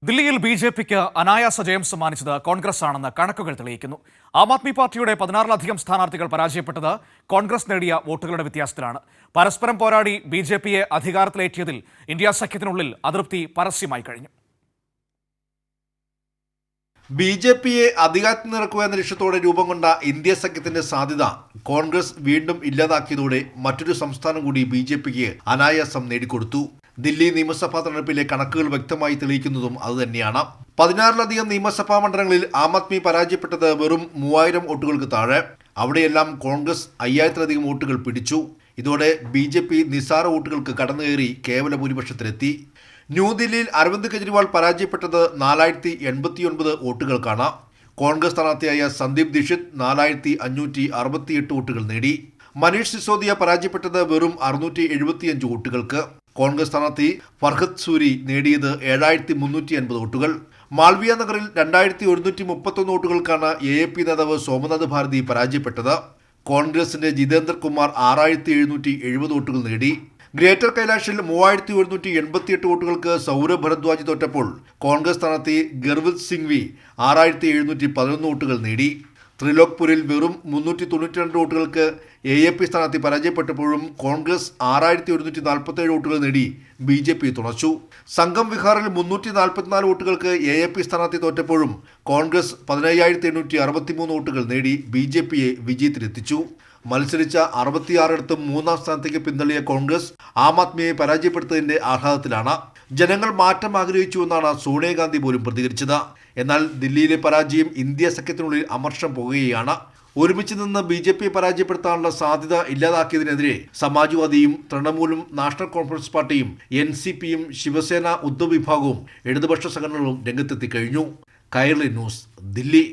ദില്ലിയിൽ ബി.ജെ.പിക്ക് അനായാസ ജയം സമ്മാനിച്ചത് കോൺഗ്രസ് ആണെന്ന് കണക്കുകൾ തെളിയിക്കുന്നു. ആം ആദ്മി പാർട്ടിയുടെ 16-ലധികം സ്ഥാനാർത്ഥികൾ പരാജയപ്പെട്ടത് കോൺഗ്രസ് നേടിയ വോട്ടുകളുടെ വ്യത്യാസത്തിലാണ്. പരസ്പരം പോരാടി ബി.ജെ.പിയെ അധികാരത്തിലേറ്റിയതിൽ ഇന്ത്യ സഖ്യത്തിനുള്ളിൽ അതൃപ്തി പരസ്യമായി കഴിഞ്ഞു. ബി.ജെ.പിയെ അധികാരത്തിൽ എന്ന ലക്ഷ്യത്തോടെ രൂപം കൊണ്ട ഇന്ത്യ സഖ്യത്തിന്റെ സാധ്യത കോൺഗ്രസ് വീണ്ടും ഇല്ലാതാക്കിയതോടെ മറ്റൊരു സംസ്ഥാനം കൂടി ബി.ജെ.പിക്ക് അനായാസം നേടിക്കൊടുത്തു. ദില്ലി നിയമസഭാ തെരഞ്ഞെടുപ്പിലെ കണക്കുകൾ വ്യക്തമായി തെളിയിക്കുന്നതും അതുതന്നെയാണ്. 16-ലധികം നിയമസഭാ മണ്ഡലങ്ങളിൽ ആം ആദ്മി പരാജയപ്പെട്ടത് വെറും 3000 വോട്ടുകൾക്ക് താഴെ. അവിടെയെല്ലാം കോൺഗ്രസ് 5000-ലധികം വോട്ടുകൾ പിടിച്ചു. ഇതോടെ ബി.ജെ.പി നിസ്സാര വോട്ടുകൾക്ക് കടന്നുകയറി കേവല ഭൂരിപക്ഷത്തിലെത്തി. ന്യൂദില്ലിയിൽ അരവിന്ദ് കെജ്രിവാൾ പരാജയപ്പെട്ടത് 4089 വോട്ടുകൾക്കാണ്. കോൺഗ്രസ് സ്ഥാനാർത്ഥിയായ സന്ദീപ് ദീക്ഷിത് 4568 വോട്ടുകൾ നേടി. മനീഷ് സിസോദിയ പരാജയപ്പെട്ടത് വെറും 675 വോട്ടുകൾക്ക്. കോൺഗ്രസ് സ്ഥാനാർത്ഥി ഫർഹദ് സൂരി നേടിയത് 7350 വോട്ടുകൾ. മാൾവിയ നഗറിൽ 2131 വോട്ടുകൾക്കാണ് AAP നേതാവ് സോമനാഥ് ഭാരതി പരാജയപ്പെട്ടത്. കോൺഗ്രസിന്റെ ജിതേന്ദ്ര കുമാർ 6770 വോട്ടുകൾ നേടി. ഗ്രേറ്റർ കൈലാഷിൽ 3188 വോട്ടുകൾക്ക് സൗരഭ് ഭരദ്വാജ് തോറ്റപ്പോൾ കോൺഗ്രസ് സ്ഥാനാർത്ഥി ഗർവിത് സിംഗ്വി 6711 വോട്ടുകൾ നേടി. ത്രിലോക്പൂരിൽ വെറും 392 വോട്ടുകൾക്ക് AAP സ്ഥാനാർത്ഥി പരാജയപ്പെട്ടപ്പോഴും കോൺഗ്രസ് 6147 വോട്ടുകൾ നേടി ബി.ജെ.പി തുണച്ചു. സംഗം വിഹാറിൽ 344 വോട്ടുകൾക്ക് AAP സ്ഥാനാർത്ഥി തോറ്റപ്പോഴും കോൺഗ്രസ് 15863 വോട്ടുകൾ നേടി ബി.ജെ.പിയെ വിജയത്തിലെത്തിച്ചു. മത്സരിച്ച 66 മൂന്നാം സ്ഥാനത്തേക്ക് പിന്തള്ളിയ കോൺഗ്രസ് ആം ആദ്മിയെ പരാജയപ്പെടുത്തതിന്റെ ആഹ്ലാദത്തിലാണ്. ജനങ്ങൾ മാറ്റം ആഗ്രഹിച്ചുവെന്നാണ് സോണിയാഗാന്ധി പോലും പ്രതികരിച്ചത്. എന്നാൽ ദില്ലിയിലെ പരാജയം ഇന്ത്യ സഖ്യത്തിനുള്ളിൽ അമർഷം പോകുകയാണ്. ഒരുമിച്ച് നിന്ന് ബി.ജെ.പിയെ പരാജയപ്പെടുത്താനുള്ള സാധ്യത ഇല്ലാതാക്കിയതിനെതിരെ സമാജ്വാദിയും തൃണമൂലും നാഷണൽ കോൺഫറൻസ് പാർട്ടിയും NCPയും ശിവസേന ഉദ്ധവ് വിഭാഗവും ഇടതുപക്ഷ സംഘടനകളും രംഗത്തെത്തി കഴിഞ്ഞു. കൈരളി ന്യൂസ്, ദില്ലി.